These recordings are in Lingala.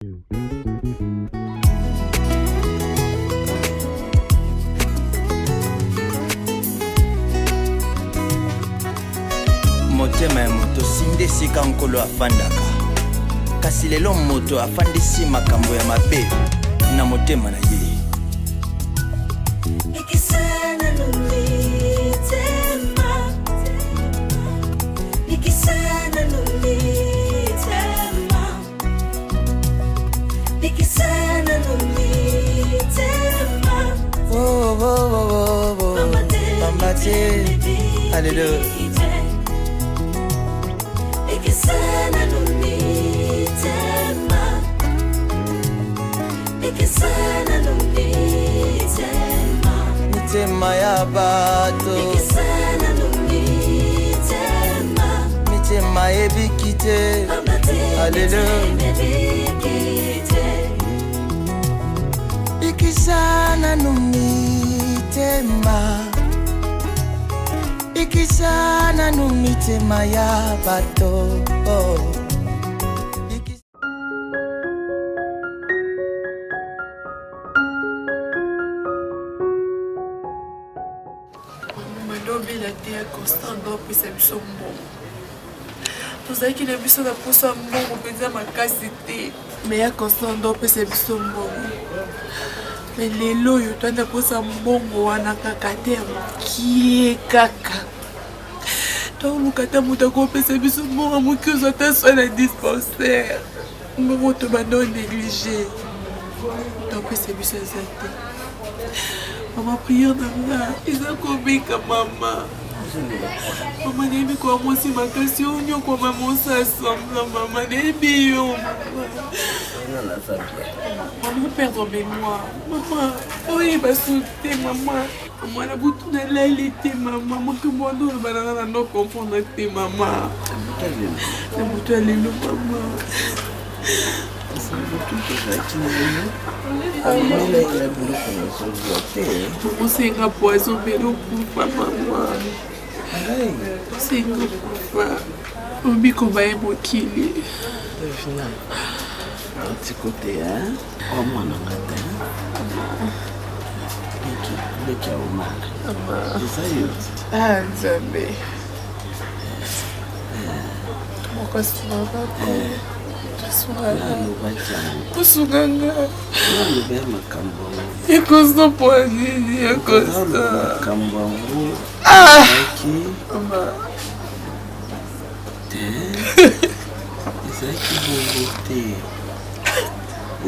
Motema ya moto sinde sika nkolo afandaka. Kasi lelo moto afandisi makambo ya mabe na motema na ye. Alléluia. Mitema ya bato mitema ebikite. Alléluia. Ikisana numitema ikisana numitema ya bato. Constant doit puis c'est biso mbongo. Tozali ki na biso na posa mbongo penza makasi te. Mais ya constant doit puis c'est biso mbongo. Mais lelo yo tanda posa mbongo wana kaka te mokie kaka. To lukata muta ko pesa biso mbongo mokie ozata so na dispensaire. Mbongo to bando négligé. To puis c'est biso zate. Maman prière d'Amna, ils ont commis comme maman. Maman n'est pas quoi moi si ma question on quoi maman ça semble maman n'est pas maman perdre mémoire maman oui bah sauter maman maman la bouton de l'ailité maman moi que moi nous le banana non confondre tes maman la bouton elle est le maman c'est un poison mais le coup maman c'est un coup on dit qu'on va émoquiller un petit côté hein au moins on a le qui a au mal c'est ça yo ah Nzambe mon costume va Pusuganga Ekosta poanini Ekosta Mama ezalaki bongo te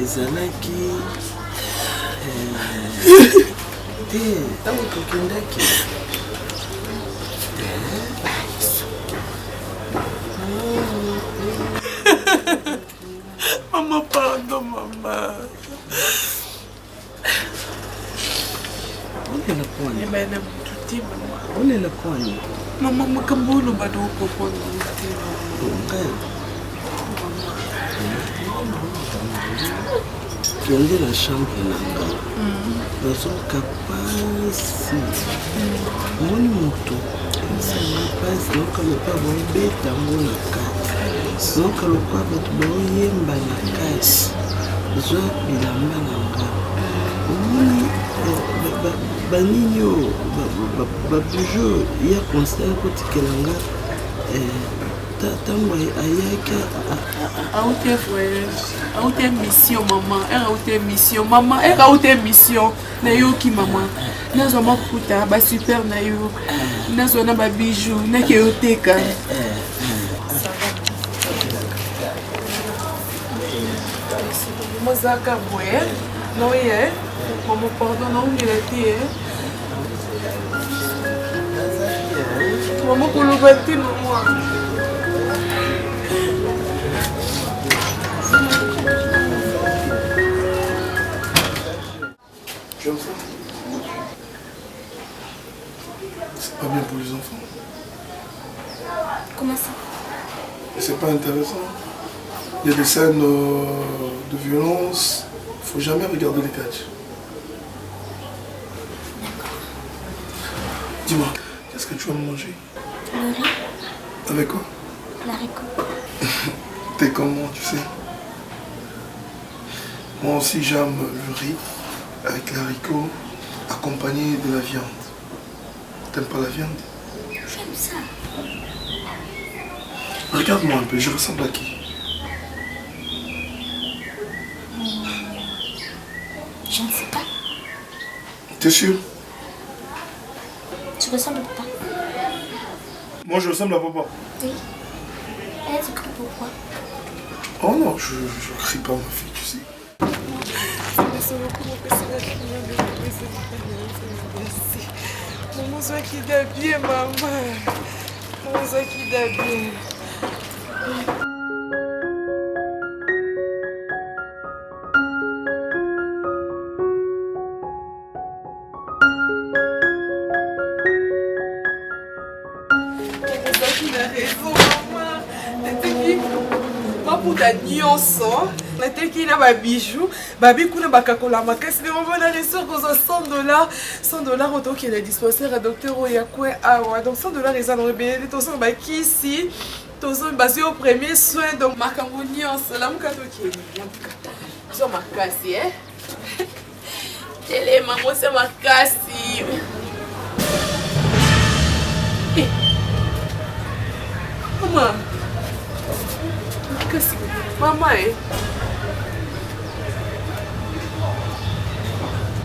ezalaki te ntango tokendaki Maman, pardon, maman. On est la poigne. Mais elle aime tout, maman. On est la poigne. Maman, je ne sais pas pourquoi qui est la chambre là. Nous sommes capables. Mon moto. Ça ne passe donc on ne peut pas voir bête dans mon cas. Donc le quoi va te donner un banacas. Je vais la mananga. Oui, baninyo, babujo, il y a constant côté kelanga. Tango ayaka. Aoute voyage, aoute mission maman, aoute mission maman, aoute mission. Na yo ki maman. Na zo makuta ba super na yo. Na zo na ba bijou, na ke oteka. Mozaka boye, non ye, maman pardon non il a été. Maman pour le bâtir moi. Tu aimes ça? C'est pas bien pour les enfants. Comment ça? C'est pas intéressant. Il y a des scènes de violence. Il faut jamais regarder les catchs. Dis-moi, qu'est-ce que tu vas manger? Le riz. Avec quoi? L'haricot. T'es comment, tu sais? Moi aussi, j'aime le riz avec les haricots accompagné de la viande. T'aimes pas la viande? J'aime ça. Regarde-moi un peu, je ressemble à qui? Je ne sais pas. T'es sûr? Tu ressembles à papa? Moi, je ressemble à papa. Oui. Elle tu cries pourquoi? Oh non, je crie pas ma fille, tu sais. Maman soit qui d'habiller, maman. Maman soit qui d'habiller. Maputa nyonso nateki na babijou babi kuna bakakola makasi lelo mona resor koza $100 otokende dispensaire ya docteur oyo ya kwe awa donc $100 eza na ebele tozonga bakisi bazwi au premier soin donc makambo nyonso lamuka tokende zo makasi telema mwose makasi mama maman,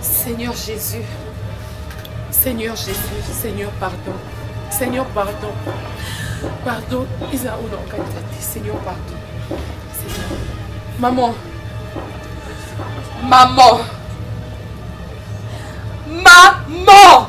Seigneur Jésus, Seigneur Jésus, Seigneur pardon, Seigneur pardon, pardon, Isa ou non, Seigneur pardon, Seigneur. Maman, maman, maman.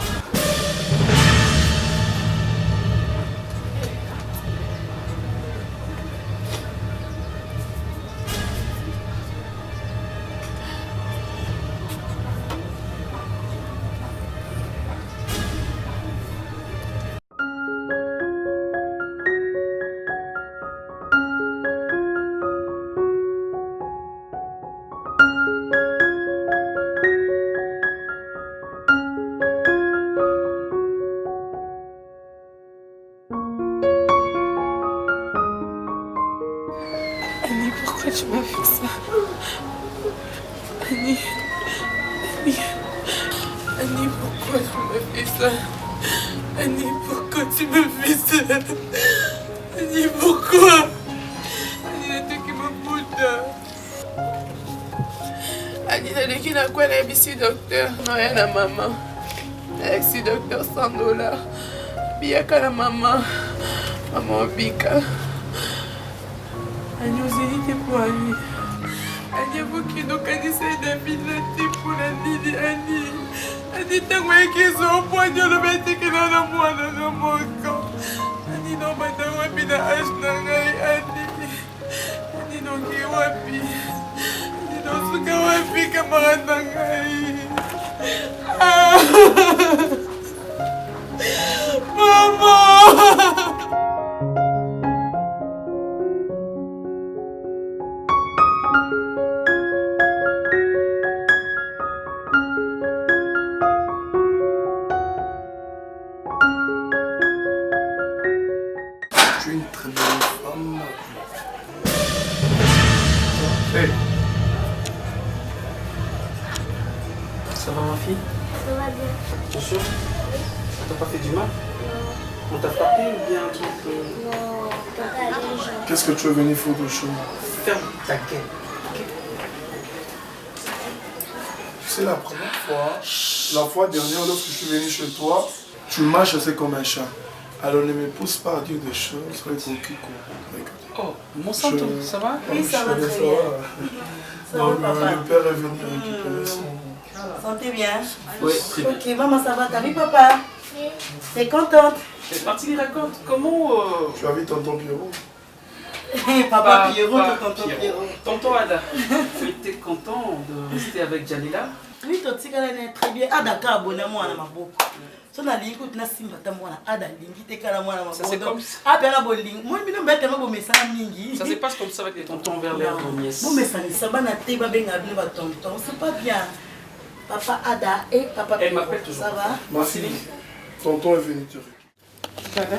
Annie, pourquoi tu m'as fait ça? Annie, pourquoi tu m'as fait ça? Annie, pourquoi tu m'as fait ça? Annie, pourquoi? Annie, nataki mafuta. Annie, naleki na kwa na bisi docteur. Noya na maman. Alexis docteur $100. Biyaka na maman. Maman bika. Annie, ozeli te po Annie. Annie, aboki nokanisa David na te po na nini Annie. Annie, ntango yaki ezopoani olobi etikela na mwana na moko. Annie, nobanda wapi na age na ngai Annie. Annie, noki wapi. Annie, nosuka wapi camarade na ngai. Maman. Tu es une très belle femme. Hey. Ça va ma fille? Ça va bien. T'es sûr? Ça t'a pas fait du mal? Non. On t'a frappé ou bien un truc Non, papa a des gens. Qu'est-ce que tu es venu foutre chez moi? Ferme ta gueule. Tu sais, la première fois, la fois dernière, lorsque je suis venu chez toi, tu m'as chassé comme un chat. Alors ne me pousse pas à dire des choses. Oh, mon santo, ça va? Oui, ça va très bien. Ça Donc, va, papa. le père est venu récupérer son... Sentez bien? Oui, très bien. Ok, maman, ça va? T'as vu, papa? T'es contente? C'est parti, raconte comment... Tu as vu tonton Pierrot? Papa Pierrot, tonton Pierrot. Tonton Ada, tu étais content de rester avec Jalila? Oui, totikala est très bien. Ada ka abonné moi na maboko. So na lingi kuti na simba ta mwana ada lingi te kala mwana maboko. Ça c'est comme ça. Ah ben la bolingi. Moi bino mbete mabo mesana mingi. Ça se passe comme ça avec les tontons vers leurs nièces. Bon mesana sabana te ba benga bino ba tonton. C'est pas bien. Papa Ada et papa Elle Pierrot. m'appelle toujours. Ça va? Ma fille, tonton est venu te récupérer. Ça va?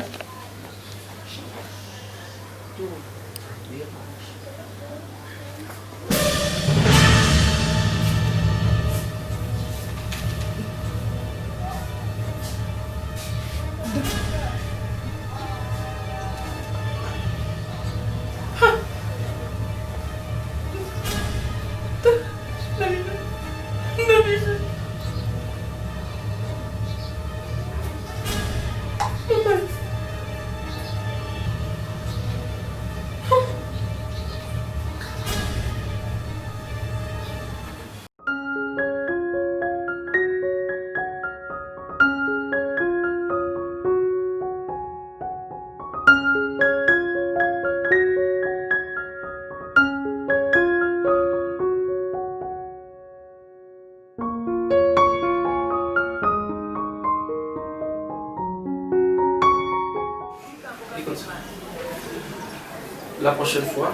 la prochaine fois,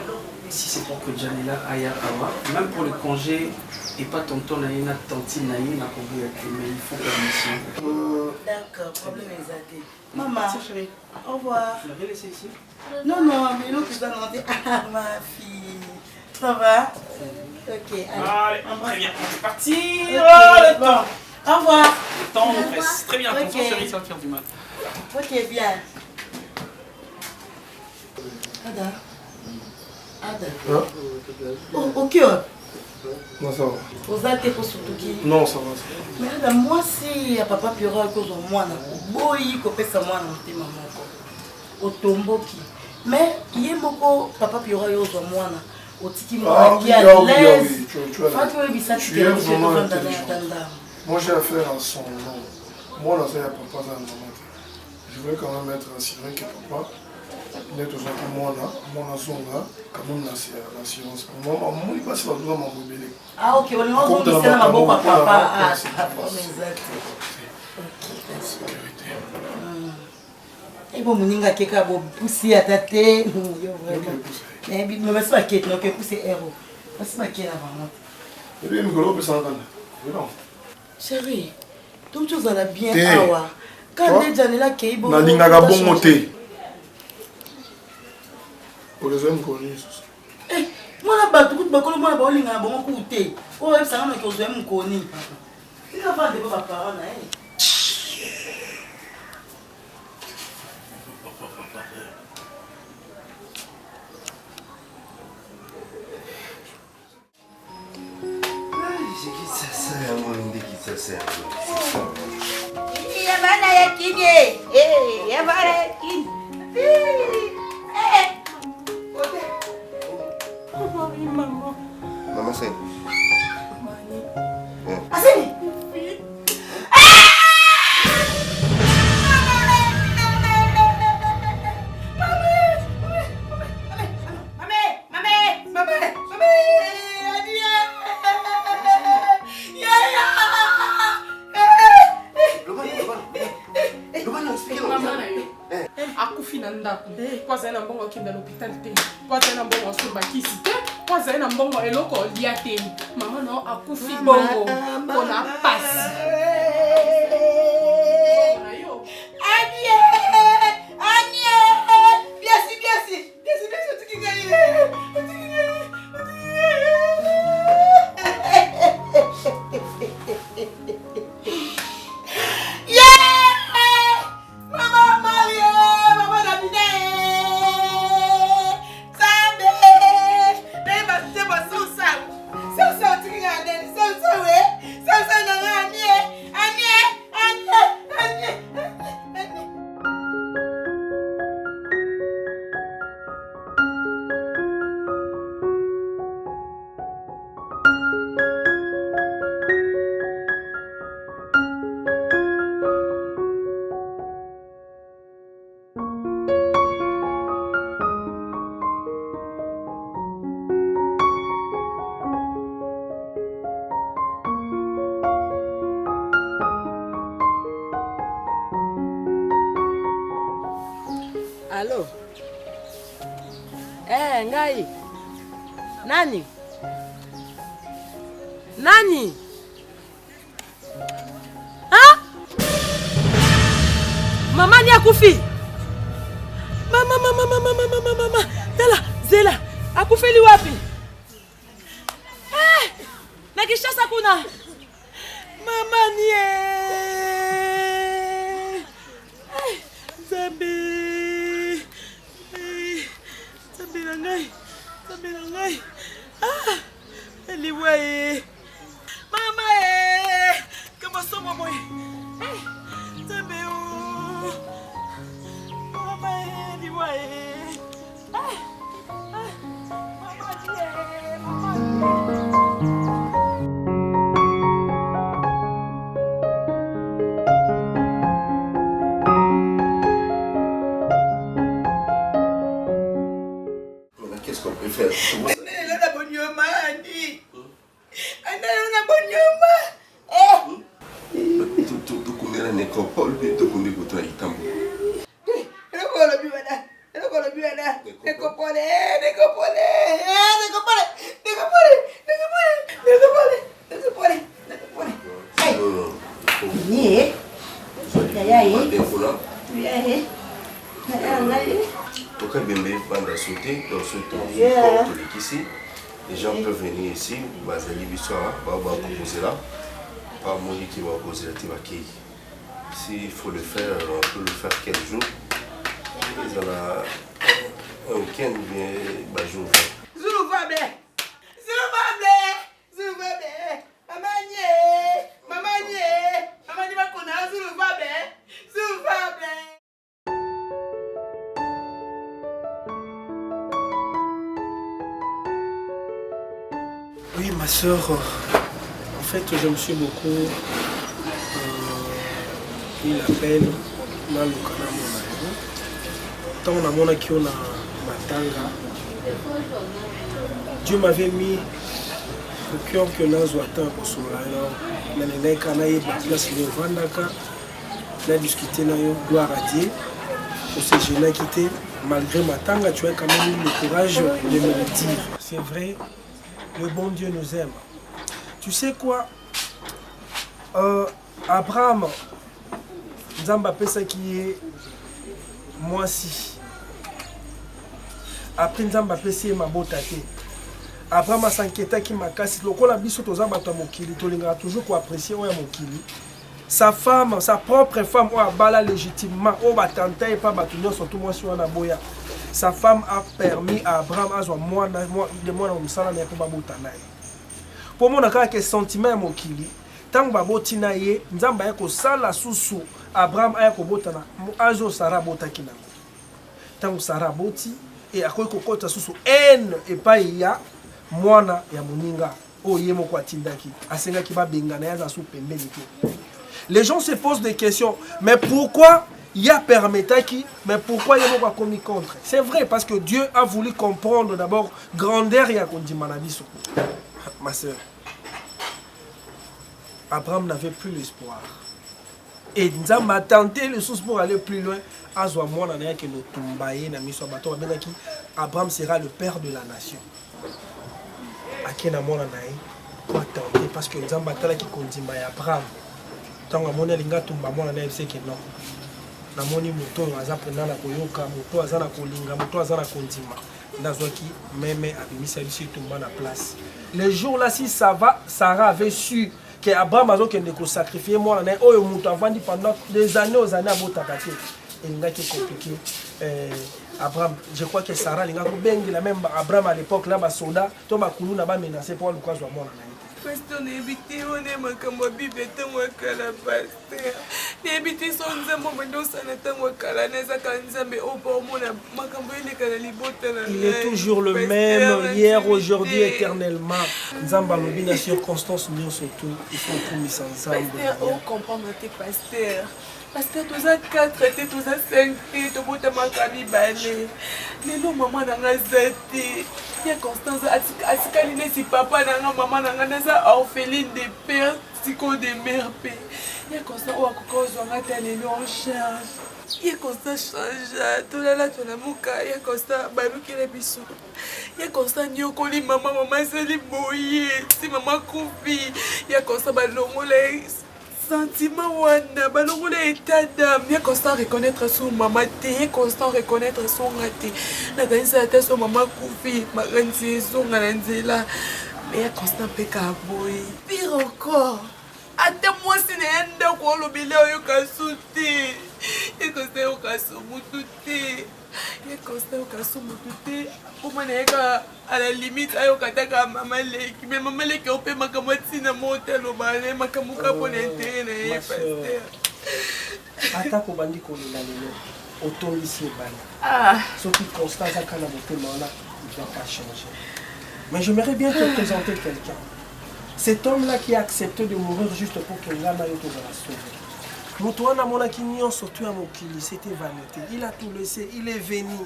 si c'est pour que Janela aille à Awa, même pour le congé, et pas tonton Naïna, tantine Naïna, mais il faut permission. D'accord, problème exact. Maman, Chérie. au revoir. Tu l'avais laissé ici? Non, mais l'autre qui va rentrer. Ah, ma fille. Ça va? Ok, allez. Très bien, on est parti. Okay. Oh, le temps. Au revoir. Le temps, on presse. Très bien, attention, chérie, ça va faire du mal. Ok, bien. Ada. Oh, ok. Non, ça va. Vous êtes pour surtout qui? Non, ça va. Mais Ada, moi, si papa Piora à cause de moi, boy, copé ça moi, non, t'es maman. Au tombeau qui. Mais, il y a beaucoup papa Piora à cause de moi, au tiki moi, qui est à l'aise. Moi, j'ai affaire à son nom. Moi, là, c'est à papa dans le moment. Je voulais quand même être assuré que papa. N'est toujours que moi là, mon assurance là, quand même l'assurance. Moi, il passe par tout dans mon mobile. Ah, ok, on est en train de faire ma bonne papa. Ah, exact. Sécurité. Et bon, mon inga keka bo pousser à tâte. Yo vraiment. Mais mais c'est pas quête, non que pousser héros. C'est pas quête avant. Et puis, Migolo peut s'entendre. Non. Chérie, tout chose va bien awa. Quand déjà là kei bo. Na linga bon moté. Pour les hommes connus. Eh, moi la batu tout bakolo moi ba linga bon ko té. O e sanga na ko zo em ko ni. Il va pas de papa na eh. Ya mana yakin ye? Ya mana yakin? Mama say. Asini. Poza na mbongo kinda l'hôpital te. Poza na mbongo so bakisi te. Poza na mbongo eloko lia te. Mama no akufi bongo. Kona pasi. Allô? Ngai. Nani? Nani? Hein? Maman ni akufi. Mama. Tala, Zela. Akufi li wapi? Na Kishasa kuna. Mama ni Zambi. Sabinangai. Ah, eliwe. Mama kama somo boy. Sabeu. Mama eliwe. Qu'est-ce qu'on peut faire? Tukunera nécropole, tukunde kutra itambo. Nécropole, Toka Bembe Banda sauté dans ce temps ici. Les gens peuvent venir ici, Bazali Bissoa, Baba composer là, pas Moni qui va poser la Tibaki. S'il faut le faire, on peut le faire quel jour. Ils ont un week-end bien bas jour. Zouvabe, mamanie bakona Zouvabe. Oui, ma soeur, en fait, je me suis beaucoup mis la peine dans le canal Monaco. Tant on a mon acquis, on a matanga. Dieu m'avait mis le cœur que nous avons pour ce moment. Mais les gens qui place le Vandaka, on a discuté, gloire à Dieu. Pour ces jeunes qui étaient, malgré matanga, tu as quand même eu le courage de me le dire. C'est vrai. Le bon Dieu nous aime. Tu sais quoi? Abraham, Nzamba Pesa qui est moi si. Après Nzamba Pesa est ma botate. Abraham s'inquiéta qui m'a cassé. Le col a biso tozamba to mokili. Tolinga toujours quoi apprécier oya mokili. Sa femme, sa propre femme, oya bala légitimement. O batanta et pas batunyo surtout moi sur na boya. Sa femme a permis à Abraham à avoir moi de moi dans le salon et pour babotana. Pour moi, on a quelques sentiments mokili. Tant que babotina ye, nzamba yako sala susu Abraham ayako botana. Azo sara botakina. Tant que sara boti et à quoi kokota susu haine et pas ya mwana ya moninga. Oh yemo kwa tindaki. Asenga ki ba bengana ya su pembeni. Les gens se posent des questions. Mais pourquoi? Il y a permetaki, mais pourquoi il y a pas commis contre? C'est vrai, parce que Dieu a voulu comprendre d'abord grandeur et à Manabiso. Ma soeur, Abraham n'avait plus l'espoir. Et Nzam a tenté le sous pour aller plus loin. Abraham sera le père de la nation. Parce que Nzam a tenté Abraham. Tant que mon elinga tumba mon anaï c'est que non. Namoni moto aza pena na koyoka moto aza na kolinga moto aza na kondima nazwaki meme abimisa biso tumba na place. Le jour là si ça va Sarah avait su que Abraham a kende ko sacrifier moi na oyo moto avandi pendant des années aux années abotaka te elinga ki compliqué. Abraham, je crois que Sarah linga ko bengi la même Abraham à l'époque là ba soldat to ba kulu na ba menacer pour le quoi zo moi na. Pasteur, n'habitez on est makambo bible tango kala pasteur. N'habitez son nzambo mendosa na tango kala neza kanzambe opo mona makambo ile kala libota na. Il est toujours le même hier, aujourd'hui, éternellement. Nzamba lobi na circonstance nous surtout, il faut tout mis ensemble. Pasteur, on comprend tes pasteurs. Pasteur, tous à 4, tous à 5, tous à makami balé. Lelo maman nanga zati. Ya Constance atikali nesi papa nanga maman nanga neza orpheline de père, siko de mère pe. Ya Constance o akokozwa ngata lelo en charge. Ya Constance change, tolala tolamuka, ya Constance balukile biso. Ya Constance nyokoli maman seli boye, si maman kufi. Ya Constance balongola sentiment wana balongola état d'âme. Ya Constant reconnaître son maman te, ya Constant reconnaître son raté. Na kanisa ata son maman kufi, makanzi zonga na nzela. Mais ya Constant peka boy. Pire encore. Ata moi si na enda ko lobele oyo kasuti. Ya Constant yo kasumu te. Ya Constant yo kasumu te. Pour moi à la limite ayo kataka mama leki mais mama leki opé makamati na motel obale makamuka pour l'intérêt na ye pasteur ata ko bandi ko la lelo autorisé bana ce qui constate à kana motema là il va pas changer. Mais j'aimerais bien te présenter quelqu'un, cet homme là qui a accepté de mourir juste pour que ngana yo to la sauver. Motoana mona kinyo surtout à mokili, c'était vanité, il a tout laissé, il est venu.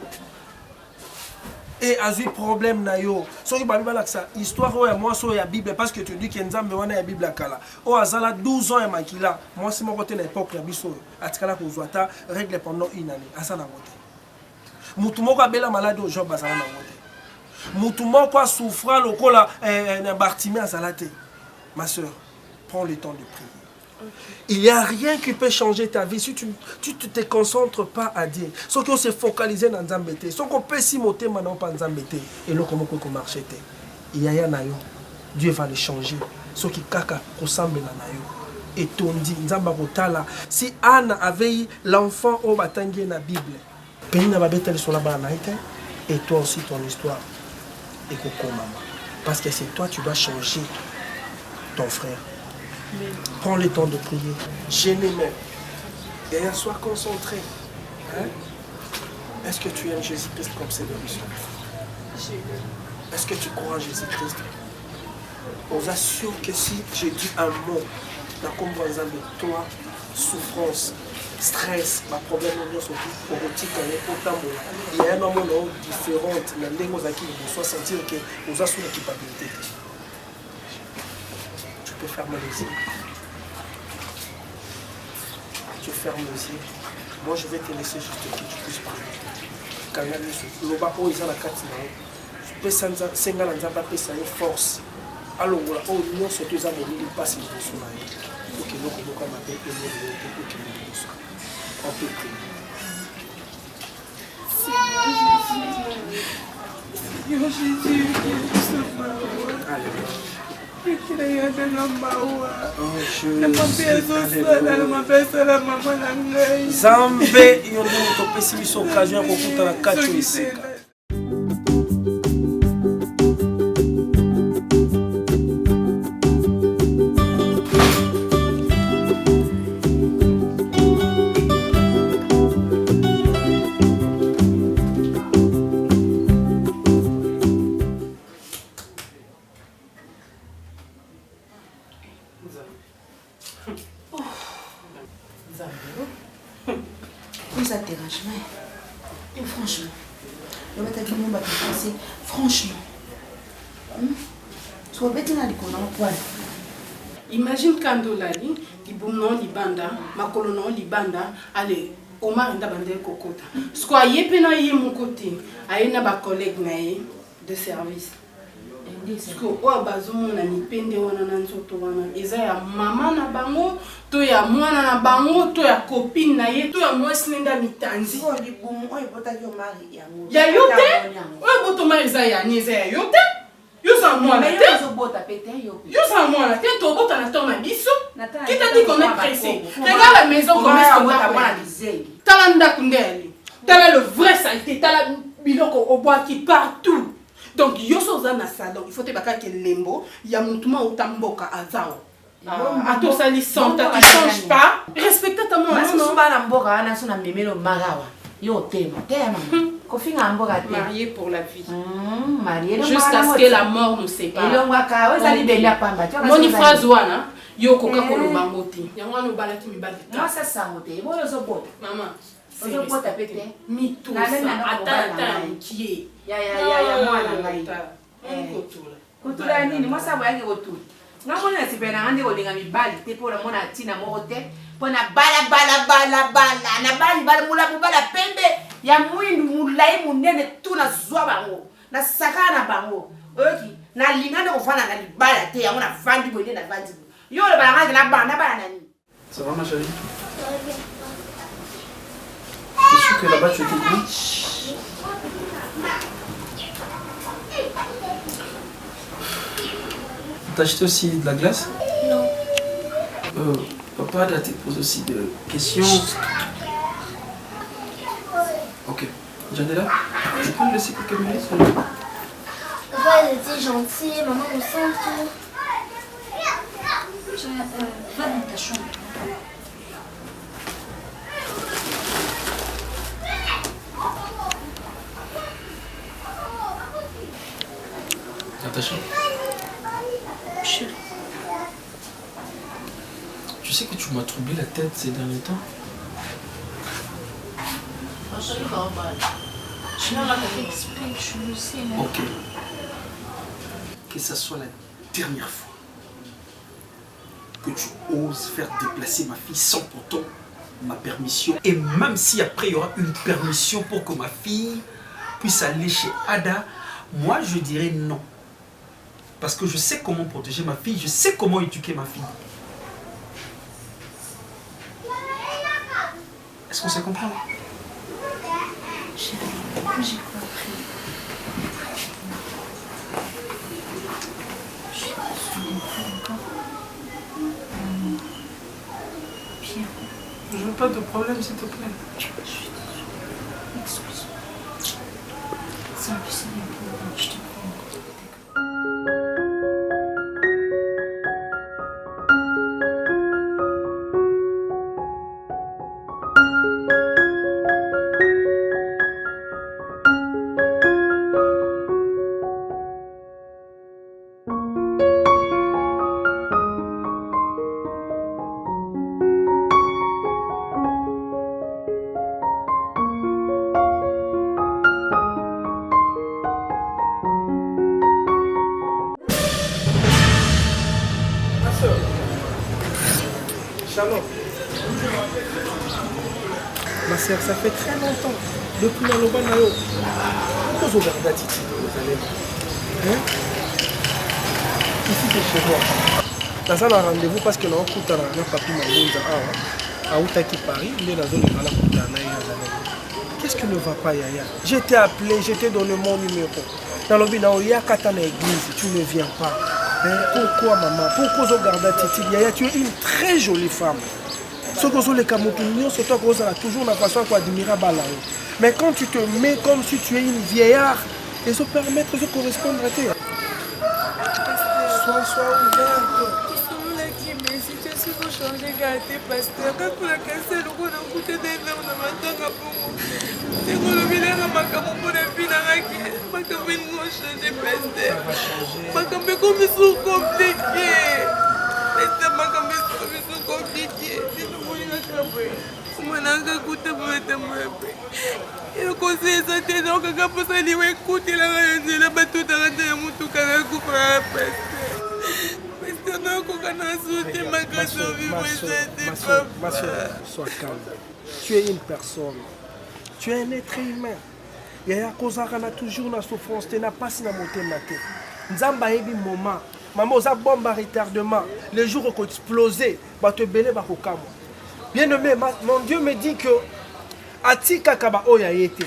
Et a eu problème na yo. So il va dire ça histoire ouais moi so ya Bible parce que tu dis que Nzambe wana ya Bible kala. O azala 12 ans ya makila. Moi c'est mon côté na époque ya biso. Atikala ko zwata règle pendant une année. Asana moté. Mutu moko abela malade au job azala na moté. Mutu moko souffrant lokola na Bartimée azala te. Ma soeur, prends le temps de prier. Il n'y a rien qui peut changer ta vie si tu ne te concentres pas à Dieu. Sauf qu'on s'est focalisé dans Nzambete. Sauf qu'on peut s'y monter maintenant pas Nzambete. Et là, comment on marche? Il y a un ayo. Dieu va le changer. Sauf qu'il kaka ressemble à nayo. Et ton dit, Nzamba Rotala. Si Anne avait l'enfant au batangé dans la Bible, et toi aussi ton histoire. Et Coco maman. Parce que c'est toi, tu dois changer ton frère. Prends le temps de prier. Gênez même. Et sois concentré. Hein? Est-ce que tu aimes Jésus-Christ comme Seigneur? Est-ce que tu crois en Jésus-Christ? On vous assure que si j'ai dit un mot, dans comme voisin de toi, souffrance, stress, ma problème est surtout politique, il y a un homme différent, il doit sentir que nous avons une culpabilité. Tu peux fermer les yeux. Tu fermes les yeux. Moi, je vais te laisser juste que tu puisses parler. Quand il y a le bas, ils ont la carte. Je peux s'engager une force. Alors, nous sommes tous amis, nous passons sur la vie. Pour que nous m'appelle on peut prier. Seigneur Jésus, Zambé, il y a une pessimiste occasion pour tout la carte. Imagine quand Dolali, Liboumnon, Libanda, Makolonon, Libanda, allez, Omar et Dabandé Kokota. Soyez pénaillé mon côté, aïe n'a pas collègue naïe de service. Parce que au bazoum on a ni pende on a n'ansoto wana. Eza ya maman na bango, to ya mwana na bango, to ya copine naïe, to ya mwesi nenda mitanzi. Oh Liboum, oh ibota yo mari ya mo. Ya yote? Oh ibota mari eza ya ni eza ya yote? Yo sa mwana te? Yo sa mwana te? To bota na ton biso? Qui t'a dit qu'on est pressé? Regarde la maison comme est-ce qu'on a dit. T'as l'anda kundeli. T'as le vrai saleté. T'as la biloko au bois qui partout. Donc yo soza na salon. Il faut te baka que lembo. Ya moutuma utamboka azao. A to sali santa. Tu changes pas. Respecte ta maman. Non. Pas mboka ana sona memelo magawa. Yo tema. Tema. Marié pour la vie. Jusqu'à ce que la mort nous sépare. Moni phrase wana yo koka kolo bangoti. Yango no balaki mi bali. Moi ça ça moté. Bon zo bota. Maman. Zo bota pété. Mi tout ça. Atata qui ya mwana ngai. Kotula nini? Moi ça voyage retour. Ngamona sipena ngandi ko linga mi bali te pour la mona tina morote. Pona bala na bali mula bala pembe. Ya mwindu mulai munene tu na zwa bango na sakana bango oki na lingana kufana na libala te yango na vandi boye na vandi yo le bala na bana nani. Ça va ma chérie? T'es sûr que là-bas tu étais bien? T'as acheté aussi de la glace? Non. Papa là te pose aussi des questions. Ok. Janela, tu peux me laisser quelques minutes? Papa, elle était gentille, maman me sent tout. Va dans ta chambre. Dans ta chambre? Chérie. Tu sais que tu m'as troublé la tête ces derniers temps? Je n'ai pas fait exprès, je le sais. Ok. Que ça soit la dernière fois que tu oses faire déplacer ma fille sans pourtant ma permission. Et même si après il y aura une permission pour que ma fille puisse aller chez Ada, moi je dirais non. Parce que je sais comment protéger ma fille, je sais comment éduquer ma fille. Est-ce qu'on s'est compris? J'ai compris. Je veux pas de problème, s'il te plaît. Excuse-moi. C'est un peu ça, je te prends. Shalom. Ma sœur, ça fait très longtemps. Depuis la Loba Nayo. Pourquoi vous regardez Titi, vous allez? Hein? Ici, c'est chez moi. Dans un rendez-vous, parce que nous avons écouté un papier Mangonza à Outaki Paris, il est dans une zone de qu'est-ce qui ne va pas, Yaya? Je t'ai appelé, je t'ai donné mon numéro. Dans le binario, il y a 4 ans à l'église, tu ne viens pas. Pourquoi maman? Pourquoi vous regardez Titi? Yaya, tu es une très jolie femme. Ce que vous les Camerounais, c'est toi qui as toujours la façon d'admirer Balao. Mais quand tu te mets comme si tu es une vieillard, et se permettre de correspondre à toi. Sois ouverte. Mais si tu suis changé gâté, pasteur, quand pour la casse, le coup d'un coup de dents, on a maintenant pour tu as le bilan à ma caméra pour la vie dans la qui ma caméra nous change, pasteur. Ma caméra comme ils sont compliqués. Pasteur, ma caméra comme ils sont compliqués. Si nous voulons la caméra, on a un coup de mouette. Et le conseil de santé, donc, quand vous allez écouter la radio, la bateau de la radio, mon tout cas, la coupe à la pasteur. Ma soeur, sois calme. Tu es une personne. Tu es un être humain. Il y a toujours la souffrance. Tu n'as pas si la montée de la tête. Nzamba ebi moment. Maman, ça bombe à retardement. Les jours ont explosé. Te belé ba kokamo. Bien aimé, mon Dieu me dit que Atika Kaba Oyayete.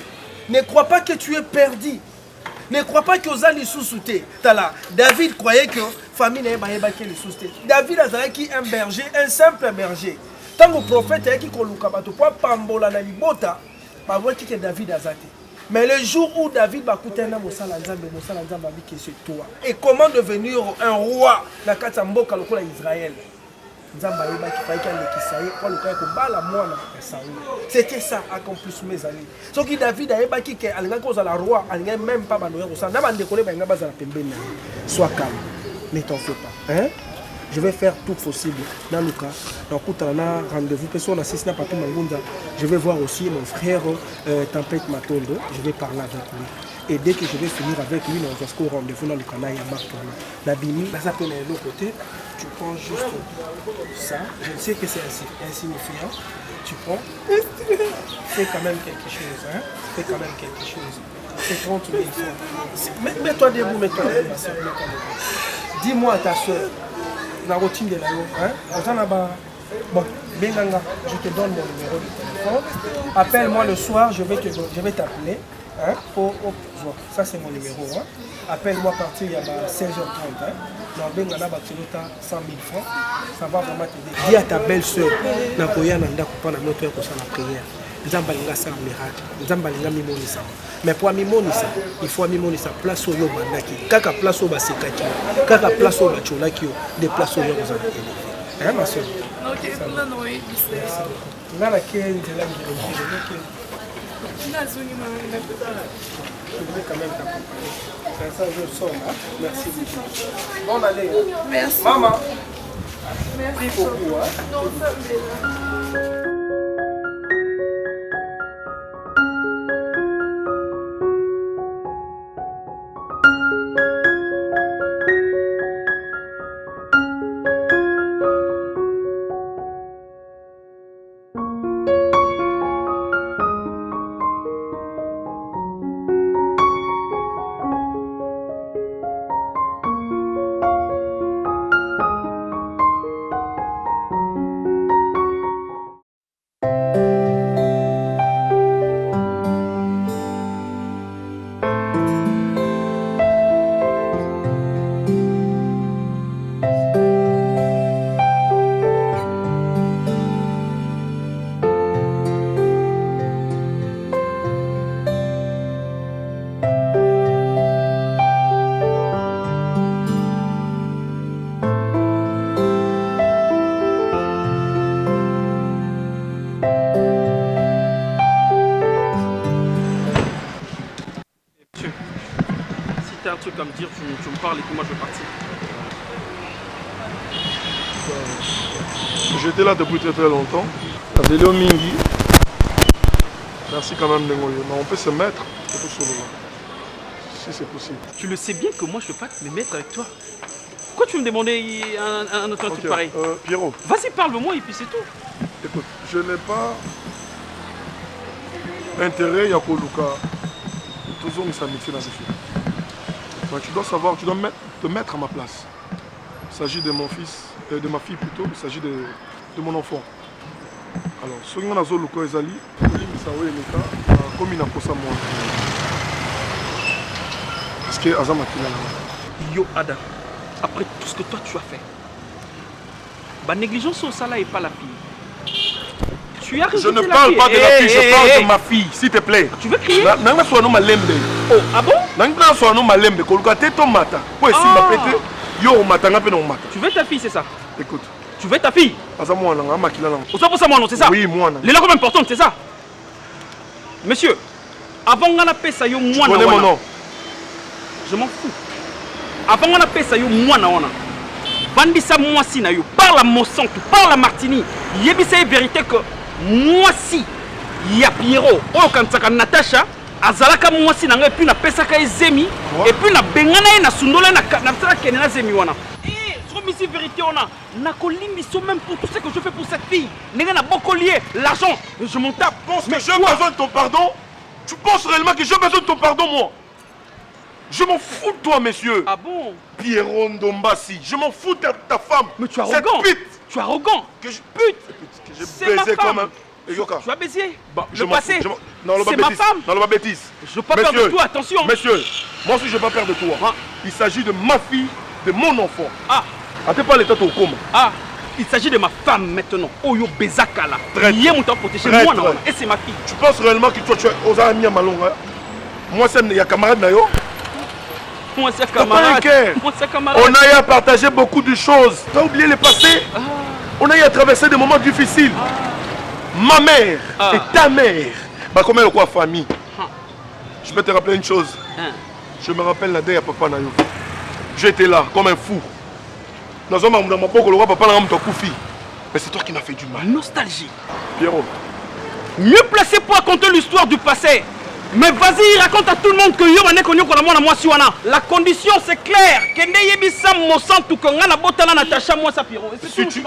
Ne crois pas que tu es perdu. Ne crois pas que Ozali sous-souté. David croyait que famille n'est pas les sous-souté. David a un berger, un simple berger. Tant que prophète est qui kolukabato pour pambola na libota, pas voir qui que David a zaté. Mais le jour où David va coûter un mosala nzambe va dire que c'est toi. Et comment devenir un roi na katamboka lokola Israël? C'était ça, accomplissement mes amis. Ce qui David a dit que le roi, il n'a même pas sois calme, ne t'en fais pas. Hein? Je vais faire tout possible. Dans le cas, on a rendez-vous. Je vais voir aussi mon frère Tempête Matondo. Je vais parler avec lui. Et dès que je vais finir avec lui, on va se rendez-vous dans le canal Yamartona. L'abimi, là, ça peut aller de l'autre côté. Tu prends juste ça. Je sais que c'est insignifiant. Tu prends. Fais quand même quelque chose. Hein? Fais quand même quelque chose. C'est 30 000 francs. Mets-toi debout, mets-toi debout, ma soeur. Dis-moi à ta soeur. La routine de la hein? Bon, Benganga, je te donne mon numéro de téléphone. Appelle-moi le soir, je vais t'appeler. Hein? Ça c'est mon numéro. Hein? Appelle-moi à partir de 16h30. Hein? 100 000 francs. Ça va vraiment t'aider. Dis à ta belle-soeur, mais pour mimonisa, il faut mimonisa place au yobanaki. Kaka place au basekaki. Kaka place au bacholaki. Des places au yobanaki. Hein ma soeur? Ok, non, oui, là la quelle de la je vais quand même t'accompagner. C'est ça, je sors. Hein? Merci beaucoup. Bon allez. Merci. Maman. Merci Prie beaucoup. Hein? Non, ça, à me dire, tu me parles et puis moi je vais partir. J'étais là depuis très longtemps. Adelio Mingi. Merci quand même, Nengoyo. Mais on peut se mettre tout solo là. Si c'est possible. Tu le sais bien que moi je ne peux pas me mettre avec toi. Pourquoi tu me demandais un autre truc pareil? Pierrot. Vas-y, parle-moi et puis c'est tout. Écoute, je n'ai pas intérêt à Koluka. Toujours mis amitié dans les filles. Mais tu dois savoir, tu dois te mettre à ma place. Il s'agit de mon fils, de ma fille plutôt, il s'agit de mon enfant. Alors, ce qui est dans Zoluko Ezali, comme il n'a pas ça moi. Parce que Azama qui l'a. Yo Ada, après tout ce que toi tu as fait, bah négligence au salaire et pas la fille. Tu as je ne parle pas de la fille, je parle de ma fille, s'il te plaît. Tu veux crier? Nanga soit nous malembe. Oh, ah bon? Nanga soit nous malembe. Koluka te to mata. Pour essayer de péter. Yo mata nga pe no mata. Tu veux ta fille, c'est ça? Écoute. Tu veux ta fille? Aza moi nanga makila nanga. Osa pour ça moi non, c'est ça? Oui, moi. Les langues importantes, c'est ça? Monsieur, avant qu'on appelle ça yo moi na. Tu connais mon nom? Je m'en fous. Avant qu'on appelle ça yo moi na wana. Bandissa moi si na yo. Parle à Monsanto, parle à Martini. Yebisa est vérité que moi si ya Pierrot, oh quand ça Natacha, azalaka moi si nanga et puis na pesaka ezemi et puis na bengana na sundola na sala kenena zemi wana. Ici vérité on a nakolimi so même pour tout ce que je fais pour cette fille. N'est na bokolier l'argent, je m'en tape. Tu penses que j'ai besoin de ton pardon? Tu penses réellement que j'ai besoin de ton pardon moi? Je m'en fous de toi, monsieur. Ah bon? Pierrot Ndombasi, je m'en fous de ta femme. Mais tu es arrogant. Cette pute. Tu es arrogant. Que je c'est ma femme. Même. Tu as baisé. Bah, le passé. C'est ma femme. Non, le bêtise. Je ne veux pas perdre de toi, attention. Monsieur, moi aussi je ne veux pas perdre de toi. Ah. Il s'agit de ma fille, de mon enfant. Ah. À tes pas l'état au coma. Ah. Il s'agit de ma femme maintenant. Oyo Bezakala. Et c'est ma fille. Tu penses réellement que toi tu es aux amis à Malonga? Moi c'est un camarade Nayo. Moi c'est camarade. On a eu à partager beaucoup de choses. Tu as oublié le passé. On a eu à traverser des moments difficiles. Ma mère et ta mère. Bah comment est quoi famille? Je peux te rappeler une chose. Je me rappelle la dernière papa Nayo. J'étais là comme un fou. Mais c'est toi qui m'as fait du mal. Nostalgie. Pierrot. Mieux placé pour raconter l'histoire du passé. Mais vas-y, raconte à tout le monde que yo mané konyo ko na mona moi siwana. La condition c'est clair. Kende yebisa Monsanto ko ngana botala Natacha moi sa Pierrot. Si tu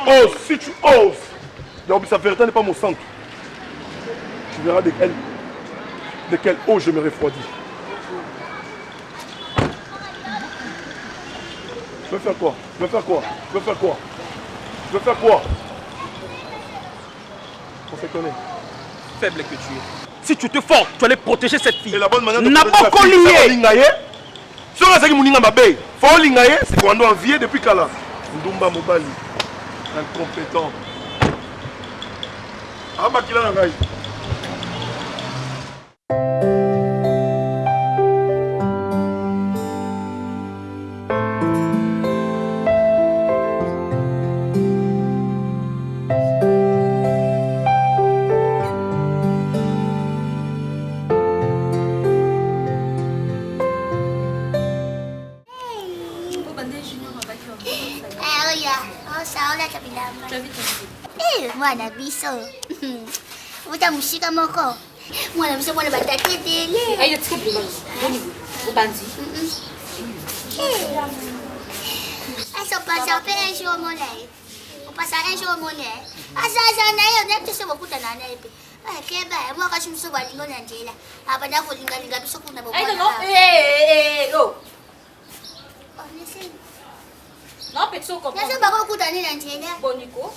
oses. Sa vérité n'est pas Monsanto. Tu verras de quelle eau je me refroidis. Tu veux faire quoi? On se connaît. Faible que tu es. Si tu te forces, tu allais protéger cette fille. Et la bonne manière de protéger cette fille, c'est faut lingaye, c'est qu'on doit envier depuis Kala. Ndumba Mobali, incompétent. Ah, Makila Nangaï. Mwana biso uta mushika moko mwana biso mwana batate dele ayo tika bilima boni ubanzi eso pasa pe un jour monnaie on passe un jour monnaie asa na yo ne tse bokuta na na epe ke ba moi ka shimso ba lingo na njela apa na volinga linga biso kuna bokuta ayo no oh non petso ko yaso ba ko kuta ni na njela boniko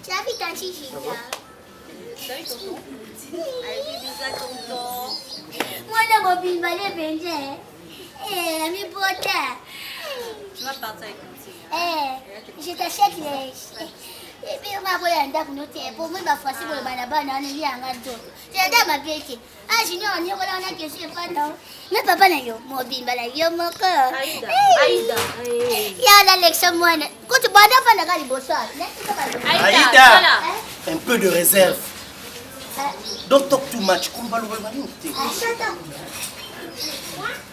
J'habite à Chichita. Moi, je vais aller vendre. Eh, mi pote. Tu vas partir avec nous. Je t'achète les. Et puis, on va voir un dame pour moi, ma fois, c'est pour le banabana, on est en gâteau. C'est un dame à péter. Ah, j'ignore, on est là, on a que je sais pas, non. Mais papa, n'a yo, mon bimba, la yo, mon cœur. Aïda. Y'a l'élection, moi. Quand tu vas dans la gare, il bosse. Aïda, un peu de réserve. Don't talk too much.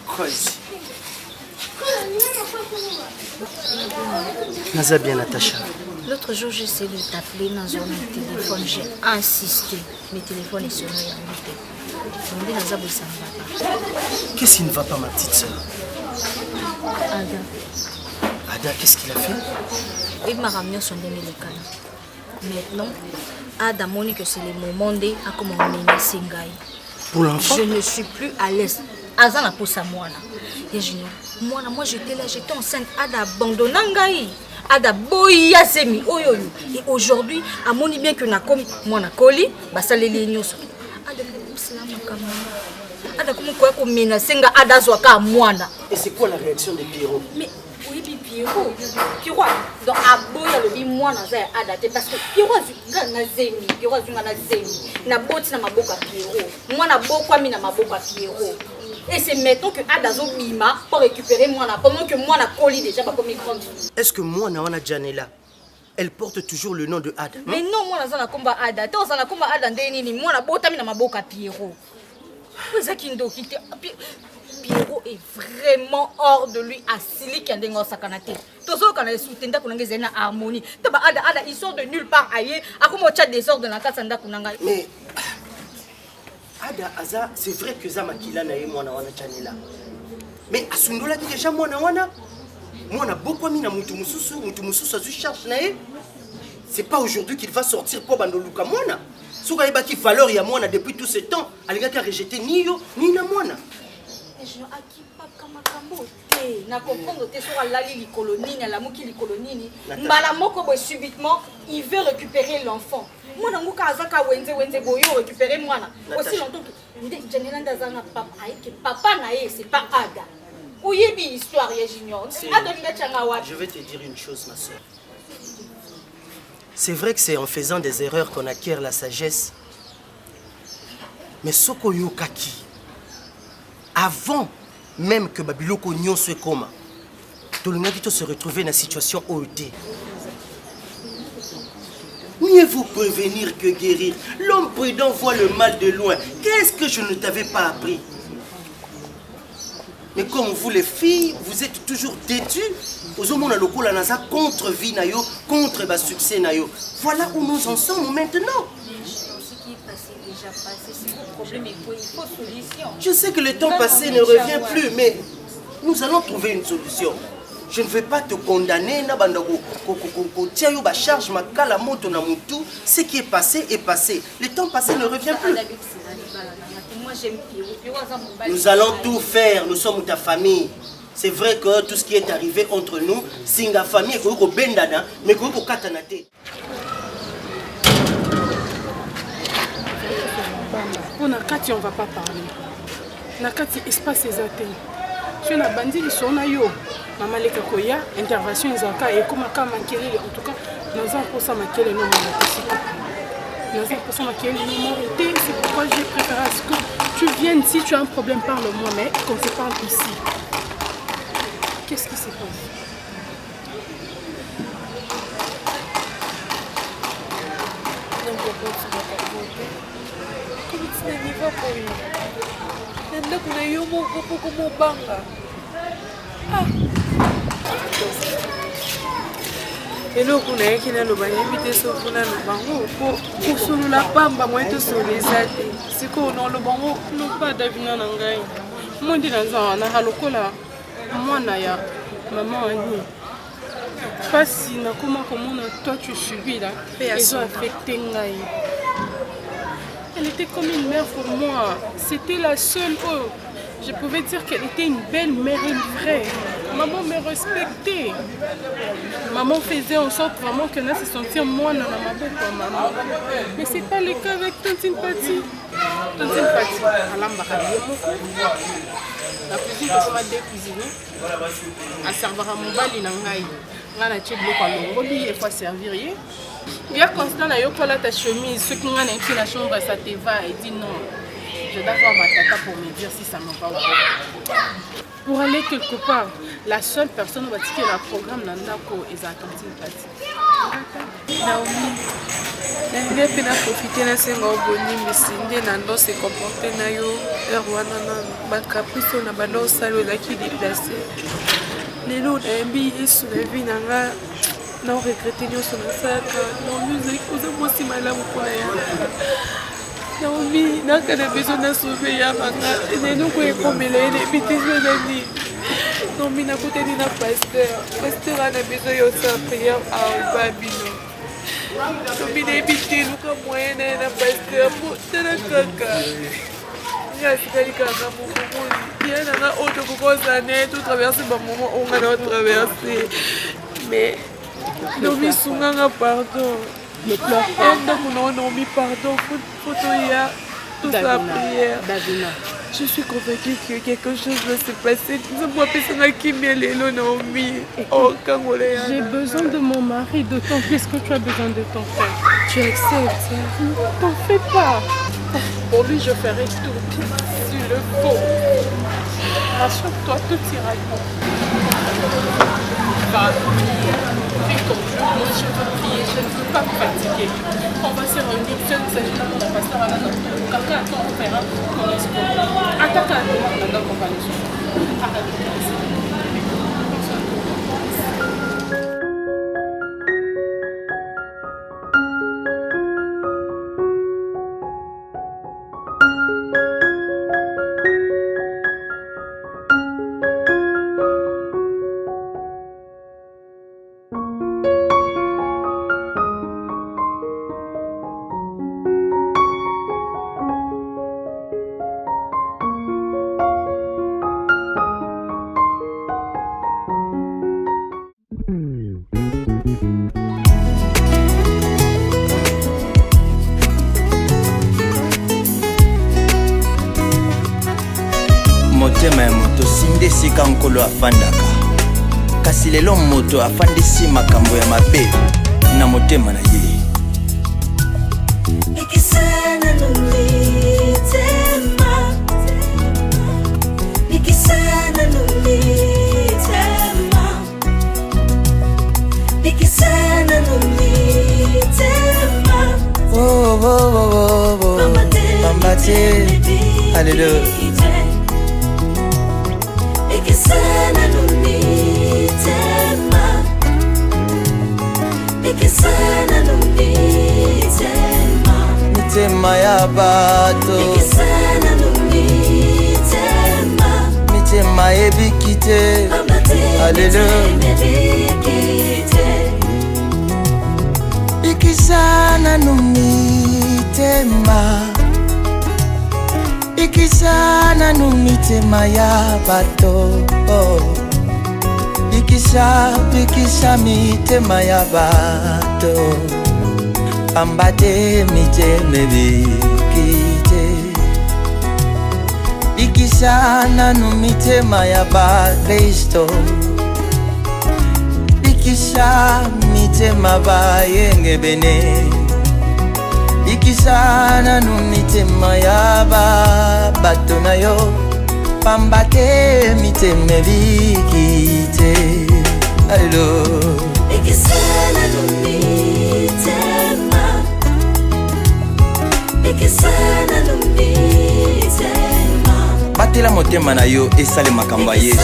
Quoi ici? Naza bien, Natacha. L'autre jour, j'ai essayé de t'appeler dans un téléphone. J'ai insisté. Mes téléphones est sonné et Qu'est-ce qui ne va pas, ma petite soeur? Ada, qu'est-ce qu'il a fait? Il m'a ramené son demi-lécal. Maintenant, Ada m'a dit que c'est le moment de menacer Ngaï. Pour l'enfant? Je ne suis plus à l'aise. Azan a poussé à moi. Et junior, moi j'étais là, j'étais enceinte. Ada abandonné Ngaï. Ada boya zemi oyoyo. Et aujourd'hui, à mon bien que na comme moi na coli, bah ça les lignes. Ada c'est la makama. Ada comment quoi qu'on menacer nga Ada zwaka mwana. Et c'est quoi la réaction de Pierrot? Mais oui, Pierrot. Pierrot donc a boya le bi mwana za Ada parce que Pierrot nga na zemi, Pierrot nga na zemi. Na boti na maboka Pierrot. Mwana bokwa mi na maboka Pierrot. Et c'est maintenant que Adazo Bima pour récupérer moi pendant que moi na coli déjà pas comme grande. Est-ce que moi na Janela elle porte toujours le nom de Ada? Mais non, moi na combat Ada. Toi na combat Ada ndeni moi na botami na maboka Pierrot. Vous Akindo qui Pierrot est vraiment hors de lui asili qui ndengo sakanate. Tozo kana soutenda kunanga zena harmonie. Taba Ada il sort de nulle part ailleurs. Akomo tcha désordre na kasanda kunanga. Mais Ada Aza, c'est vrai que Zama Kila na mwana wana Janela. Mais Asundola dit déjà mwana wana. Mwana beaucoup mina mutu mususu azu charge na ye. C'est pas aujourd'hui qu'il va sortir pour bandoluka mwana. Soka yeba ki valeur ya mwana depuis tout ce temps, alinga ka rejeter ni yo ni na mwana. Je akipa kama kambo te na comprendre te sur la li colonie la muki li colonie mbala moko boy subitement il veut récupérer l'enfant. Moi na nguka azaka wenze boyo récupérer mwana aussi longtemps que ndé Janela ndazana papa que papa na ye c'est pas Ada. Oyebi histoire ya junior. Ada ngachanga wapi? Je vais te dire une chose ma soeur. C'est vrai que c'est en faisant des erreurs qu'on acquiert la sagesse. Mais Soko Yokaki, avant même que Babiloko Nyon soit comme, tout le monde se retrouver dans la situation OET. Mieux vaut prévenir que guérir. L'homme prudent voit le mal de loin. Qu'est-ce que je ne t'avais pas appris? Mais comme vous les filles, vous êtes toujours têtus. Aux hommes, on a le coup contre vie nayo, contre le succès nayo. Voilà où nous en sommes maintenant. Je sais que le temps passé ne revient plus, mais nous allons trouver une solution. Je ne vais pas te condamner. Ce qui est passé est passé. Le temps passé ne revient plus. Nous allons tout faire, nous sommes ta famille. C'est vrai que tout ce qui est arrivé entre nous, c'est la famille qui est bendana, mais qui est katanate. On a Kati, on ne va pas parler. Na Kati, espace exaté. Je suis bandi qui sont yo. Maman le kakoya, intervention izaka et comme aka makele en tout cas, nous avons pour ça makele non nous avons pour ça makele non c'est pourquoi j'ai préféré à ce que tu viennes. Si tu as un problème, parle-moi, mais qu'on se parle ici. Qu'est-ce qui s'est passé? Comment tu n'es pas pour lui? Tu n'es pas pour eloko na yaki na loba yebi te soki na lobango po kosolola pamba moi tosoleza te sikoyo na lobango loba davina na ngai mondi naza wana halokola mwana ya mama wani mpasi nakoma komona toi tu subis là ezo affecté ngai. Elle était comme une mère pour moi, c'était la seule. Je pouvais dire qu'elle était une belle mère et une vraie. Maman me respectait. Maman faisait en sorte vraiment que Nana se sentir moi dans ma boca, maman. Mais ce n'est pas le cas avec Tantine Pati. Tantine Pati, la cuisine que je vais cuisiner, elle servira mon bali dans l'ail. Nana tche bloc à l'ongoli, il faut servir. Il y a constant à yokola ta chemise, ceux qui ont écrit la chambre, ça te va et dit non. Je dois voir ma tata pour me dire si ça me va ou pas. Pour aller quelque part, la seule personne qui va tirer le programme Nandako est à Tantine Pati. Naomi, je vais profiter de ce que mais Nando se comporter na yo, erwana na ba caprice na ba no salo la qui déplacé. lelo nayembi yesu na vi na nga naoregrete nyonso nasalaka naomi oza mwasi malamu mpona ya naomi naka na besoin nasauve ya manga nenoko ekomela ye nayebi te soza nini naomi nakutani na paster ana besoin yosala priere aoba bino naomi nayebi te luka moyen na ye na paster po tala kaka asikali kaka mokomoli ye nanga oyo tokokozane totraverse bamoment oyo nga na otraverse mais Nomi sunganga pardon. Ne pleure pas. Nomi pardon. Faut tout sa prière. Je suis convaincue que quelque chose va se passer. J'ai besoin de mon mari, d'autant plus que tu as besoin de ton frère. Tu acceptes. T'en fais pas. Pour lui, je ferai tout. S'il le faut. Rassure-toi, tout ira bien. Moi je veux prier, je ne veux pas me fatiguer. On va se réunir, je ne sais pas comment on va se faire. Quelqu'un attend, on verra comment est-ce qu'on va. Attaque un moment, on va les choses. Arrête. motema ya moto sinde esika nkolo afandaka kasi lelo moto afandisi makambo ya mabe na motema na ye Nikisana numitema Nikisana numitema Nikisana numitema Oh, oh, oh, oh, oh Pambate Hallelujah Nikisana numitema Nikisana numitema Mitema ya bato Nikisana numitema Mitema ebikite Hallelujah Ikisana numitema Ikisana numitema ya bato Ikisha mitema ya bato Pambate miteme bikite Ikisana numitema ya ba Kristo Ikisha mitema ba yenge bene Ikisana numitema ya bato na yo Pambate miteme bikite Allo Ikisana numitema Ikisana numitema batela motema na yo esale makambo ya Yesu